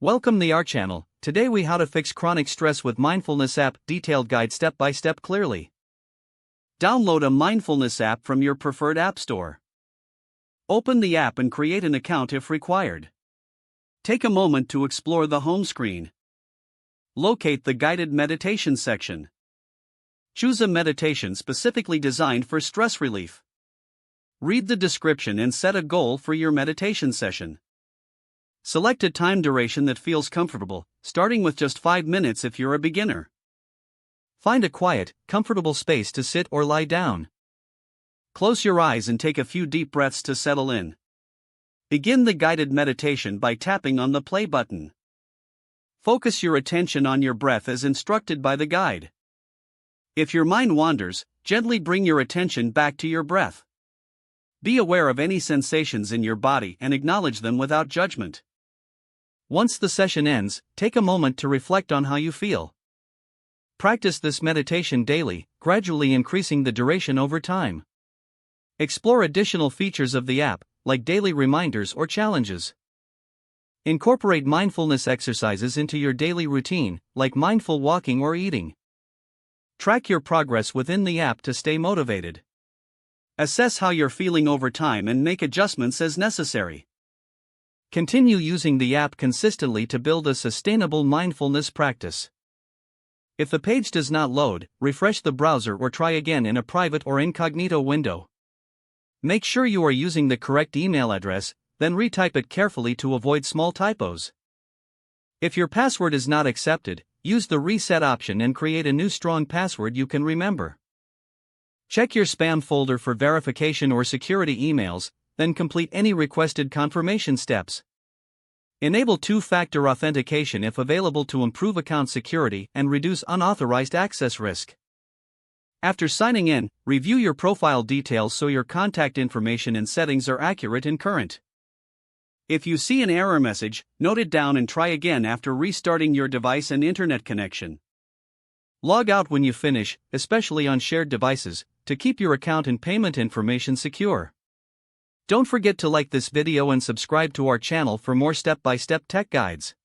Welcome to our channel. Today we how to fix chronic stress with Mindfulness App, detailed guide step by step clearly. Download a Mindfulness app from your preferred app store. Open the app and create an account if required. Take a moment to explore the home screen. Locate the guided meditation section. Choose a meditation specifically designed for stress relief. Read the description and set a goal for your meditation session. Select a time duration that feels comfortable, starting with just 5 minutes if you're a beginner. Find a quiet, comfortable space to sit or lie down. Close your eyes and take a few deep breaths to settle in. Begin the guided meditation by tapping on the play button. Focus your attention on your breath as instructed by the guide. If your mind wanders, gently bring your attention back to your breath. Be aware of any sensations in your body and acknowledge them without judgment. Once the session ends, take a moment to reflect on how you feel. Practice this meditation daily, gradually increasing the duration over time. Explore additional features of the app, like daily reminders or challenges. Incorporate mindfulness exercises into your daily routine, like mindful walking or eating. Track your progress within the app to stay motivated. Assess how you're feeling over time and make adjustments as necessary. Continue using the app consistently to build a sustainable mindfulness practice. If the page does not load, refresh the browser or try again in a private or incognito window. Make sure you are using the correct email address, then retype it carefully to avoid small typos. If your password is not accepted, use the reset option and create a new strong password you can remember. Check your spam folder for verification or security emails, then complete any requested confirmation steps. Enable two-factor authentication if available to improve account security and reduce unauthorized access risk. After signing in, review your profile details so your contact information and settings are accurate and current. If you see an error message, note it down and try again after restarting your device and internet connection. Log out when you finish, especially on shared devices, to keep your account and payment information secure. Don't forget to like this video and subscribe to our channel for more step-by-step tech guides.